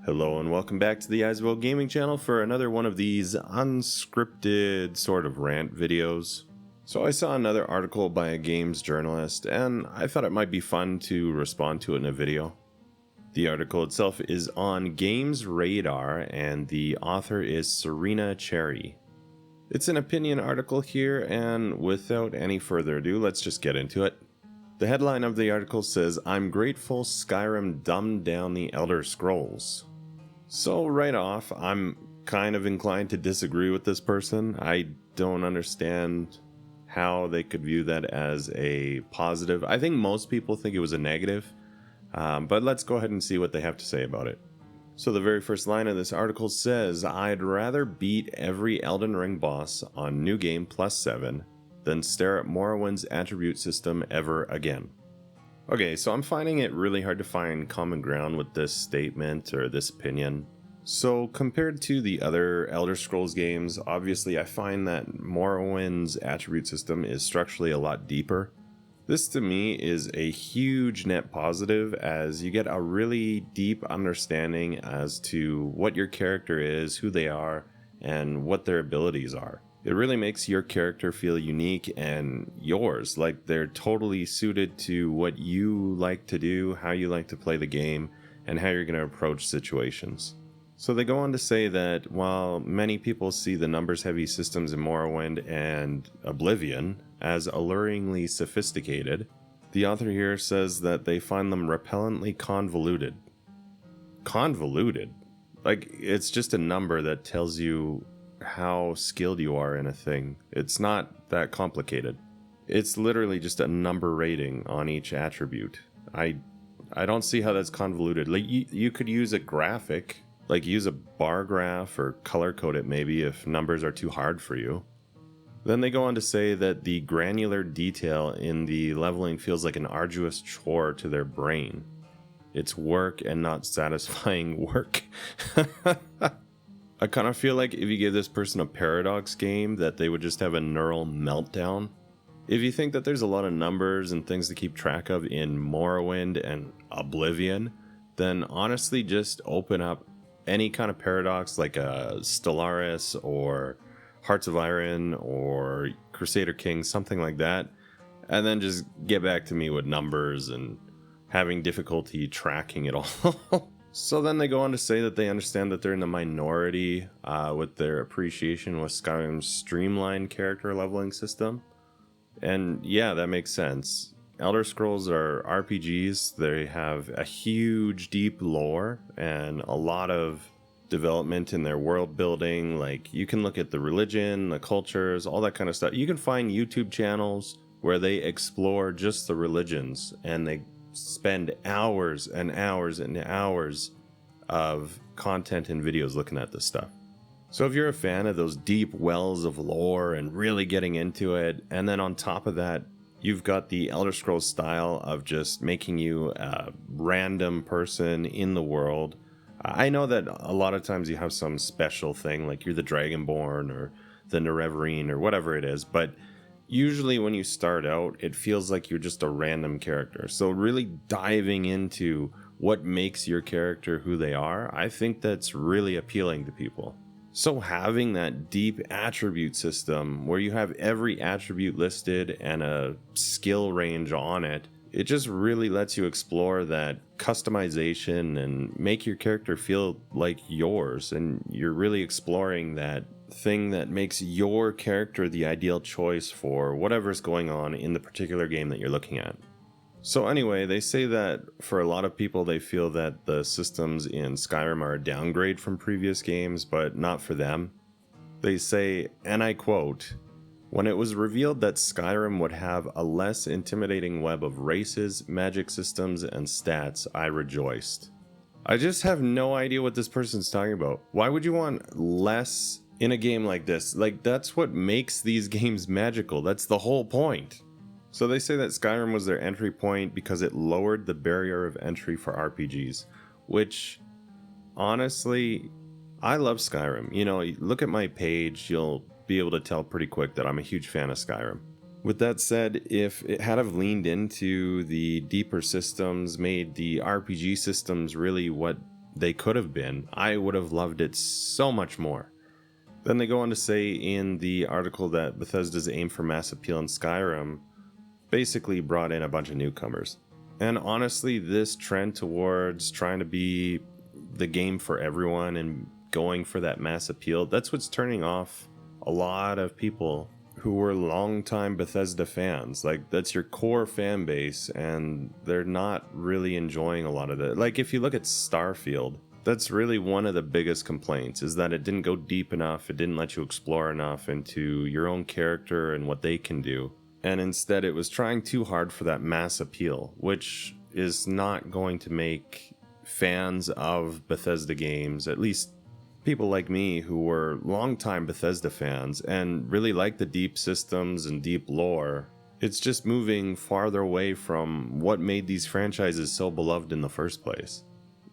Hello and welcome back to the Eiswell Gaming channel for another one of these unscripted sort of rant videos. So I saw another article by a games journalist and I thought it might be fun to respond to it in a video. The article itself is on Games Radar and the author is Serena Cherry. It's an opinion article here, and without any further ado, let's just get into it. The headline of the article says, "I'm grateful Skyrim dumbed down the Elder Scrolls." So right off, I'm kind of inclined to disagree with this person. I don't understand how they could view that as a positive. I think most people think it was a negative, but let's go ahead and see what they have to say about it. So the very first line of this article says, "I'd rather beat every Elden Ring boss on New Game +7 than stare at Morrowind's attribute system ever again." Okay, so I'm finding it really hard to find common ground with this statement or this opinion. So compared to the other Elder Scrolls games, obviously I find that Morrowind's attribute system is structurally a lot deeper. This to me is a huge net positive, as you get a really deep understanding as to what your character is, who they are, and what their abilities are. It really makes your character feel unique and yours, like they're totally suited to what you like to do, how you like to play the game, and how you're going to approach situations. So they go on to say that while many people see the numbers-heavy systems in Morrowind and Oblivion as alluringly sophisticated, the author here says that they find them repellently convoluted. Convoluted? Like, it's just a number that tells you how skilled you are in a thing. It's not that complicated. It's literally just a number rating on each attribute. I don't see how that's convoluted. Like, you could use a graphic, like use a bar graph or color code it maybe if numbers are too hard for you. Then they go on to say that the granular detail in the leveling feels like an arduous chore to their brain. It's work and not satisfying work. I kind of feel like if you give this person a Paradox game, that they would just have a neural meltdown. If you think that there's a lot of numbers and things to keep track of in Morrowind and Oblivion, then honestly just open up any kind of Paradox like a Stellaris or Hearts of Iron or Crusader Kings, something like that, and then just get back to me with numbers and having difficulty tracking it all. So then they go on to say that they understand that they're in the minority with their appreciation with Skyrim's streamlined character leveling system. And yeah, that makes sense. Elder Scrolls are RPGs. They have a huge, deep lore and a lot of development in their world building. Like, you can look at the religion, the cultures, all that kind of stuff. You can find YouTube channels where they explore just the religions, and they spend hours and hours and hours of content and videos looking at this stuff. So if you're a fan of those deep wells of lore and really getting into it, and then on top of that, you've got the Elder Scrolls style of just making you a random person in the world. I know that a lot of times you have some special thing, like you're the Dragonborn or the Nerevarine or whatever it is, but usually when you start out, it feels like you're just a random character. So really diving into what makes your character who they are, I think that's really appealing to people. So having that deep attribute system where you have every attribute listed and a skill range on it, it just really lets you explore that customization and make your character feel like yours, and you're really exploring that thing that makes your character the ideal choice for whatever's going on in the particular game that you're looking at. So anyway, they say that for a lot of people, they feel that the systems in Skyrim are a downgrade from previous games, but not for them. They say, and I quote, "When it was revealed that Skyrim would have a less intimidating web of races, magic systems, and stats, I rejoiced." I just have no idea what this person's talking about. Why would you want less in a game like this? Like, that's what makes these games magical. That's the whole point. So they say that Skyrim was their entry point because it lowered the barrier of entry for RPGs, which, honestly, I love Skyrim. You know, look at my page, you'll be able to tell pretty quick that I'm a huge fan of Skyrim. With that said, if it had have leaned into the deeper systems, made the RPG systems really what they could have been, I would have loved it so much more. Then they go on to say in the article that Bethesda's aim for mass appeal in Skyrim basically brought in a bunch of newcomers. And honestly, this trend towards trying to be the game for everyone and going for that mass appeal, that's what's turning off a lot of people who were longtime Bethesda fans. Like, that's your core fan base, and they're not really enjoying a lot of it. Like, if you look at Starfield, that's really one of the biggest complaints, is that it didn't go deep enough, it didn't let you explore enough into your own character and what they can do. And instead it was trying too hard for that mass appeal, which is not going to make fans of Bethesda games, at least people like me who were longtime Bethesda fans and really like the deep systems and deep lore, it's just moving farther away from what made these franchises so beloved in the first place.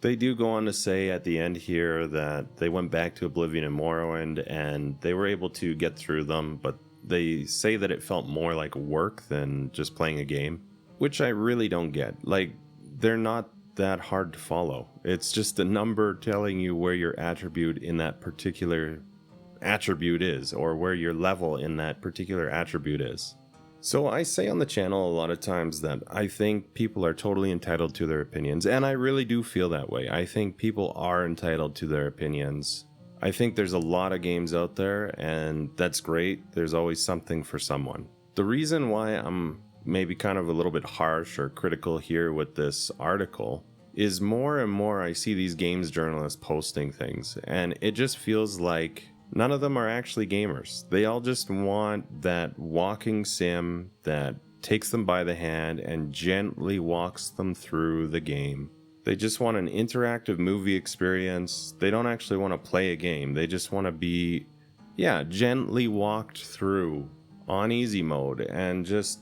They do go on to say at the end here that they went back to Oblivion and Morrowind and they were able to get through them, but they say that it felt more like work than just playing a game, which I really don't get. Like, they're not that hard to follow. It's just a number telling you where your attribute in that particular attribute is, or where your level in that particular attribute is. So I say on the channel a lot of times that I think people are totally entitled to their opinions, and I really do feel that way. I think people are entitled to their opinions. I think there's a lot of games out there, and that's great. There's always something for someone. The reason why I'm maybe kind of a little bit harsh or critical here with this article is more and more I see these games journalists posting things, and it just feels like none of them are actually gamers. They all just want that walking sim that takes them by the hand and gently walks them through the game. They just want an interactive movie experience. They don't actually want to play a game. They just want to be, gently walked through on easy mode and just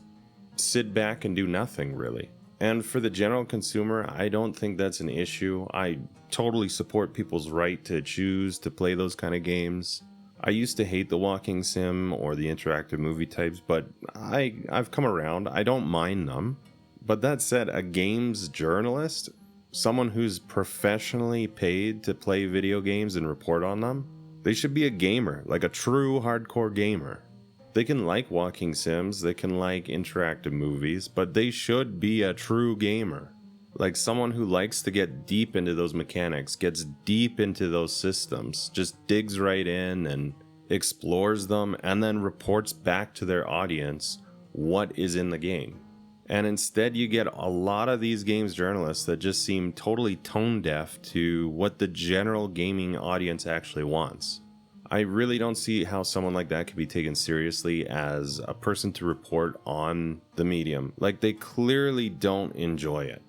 sit back and do nothing, really. And for the general consumer, I don't think that's an issue. I totally support people's right to choose to play those kind of games. I used to hate the walking sim or the interactive movie types, but I've come around. I don't mind them. But that said, a games journalist, someone who's professionally paid to play video games and report on them, they should be a gamer, like a true hardcore gamer. They can like walking sims, they can like interactive movies, but they should be a true gamer. Like someone who likes to get deep into those mechanics, gets deep into those systems, just digs right in and explores them, and then reports back to their audience what is in the game. And instead you get a lot of these games journalists that just seem totally tone deaf to what the general gaming audience actually wants. I really don't see how someone like that could be taken seriously as a person to report on the medium. Like, they clearly don't enjoy it.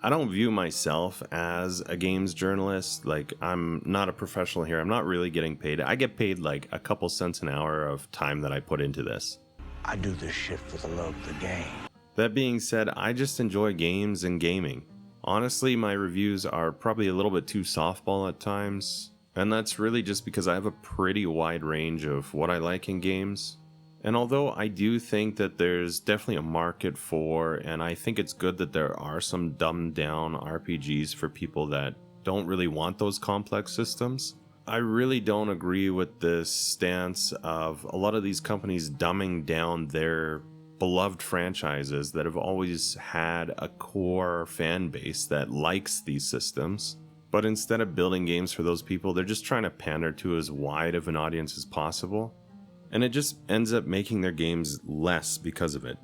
I don't view myself as a games journalist. Like, I'm not a professional here. I'm not really getting paid. I get paid like a couple cents an hour of time that I put into this. I do this shit for the love of the game. That being said, I just enjoy games and gaming. Honestly, my reviews are probably a little bit too softball at times, and that's really just because I have a pretty wide range of what I like in games. And although I do think that there's definitely a market for, and I think it's good that there are some dumbed down RPGs for people that don't really want those complex systems, I really don't agree with this stance of a lot of these companies dumbing down their beloved franchises that have always had a core fan base that likes these systems. But instead of building games for those people, they're just trying to pander to as wide of an audience as possible. And it just ends up making their games less because of it.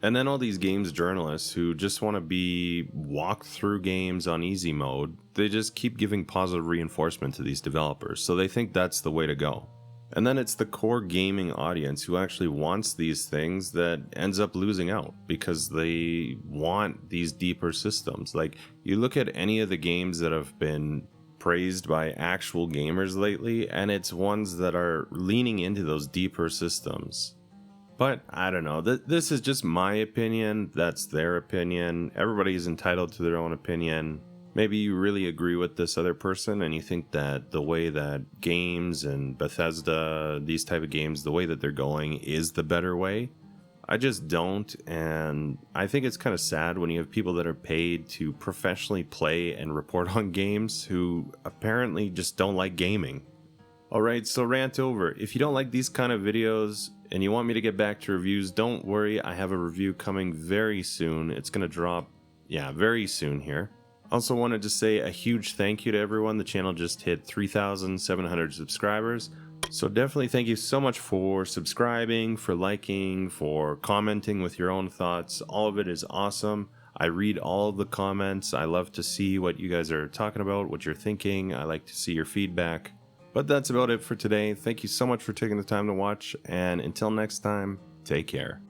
And then all these games journalists who just want to be walked through games on easy mode, they just keep giving positive reinforcement to these developers. So they think that's the way to go. And then it's the core gaming audience who actually wants these things that ends up losing out because they want these deeper systems. Like, you look at any of the games that have been praised by actual gamers lately, and it's ones that are leaning into those deeper systems. But I don't know, this is just my opinion, that's their opinion, everybody is entitled to their own opinion. Maybe you really agree with this other person and you think that the way that games and Bethesda, these type of games, the way that they're going is the better way. I just don't, and I think it's kind of sad when you have people that are paid to professionally play and report on games who apparently just don't like gaming. Alright, so rant over. If you don't like these kind of videos and you want me to get back to reviews, don't worry, I have a review coming very soon. It's going to drop, very soon here. Also wanted to say a huge thank you to everyone. The channel just hit 3,700 subscribers. So definitely thank you so much for subscribing, for liking, for commenting with your own thoughts. All of it is awesome. I read all of the comments. I love to see what you guys are talking about, what you're thinking. I like to see your feedback. But that's about it for today. Thank you so much for taking the time to watch, and until next time, take care.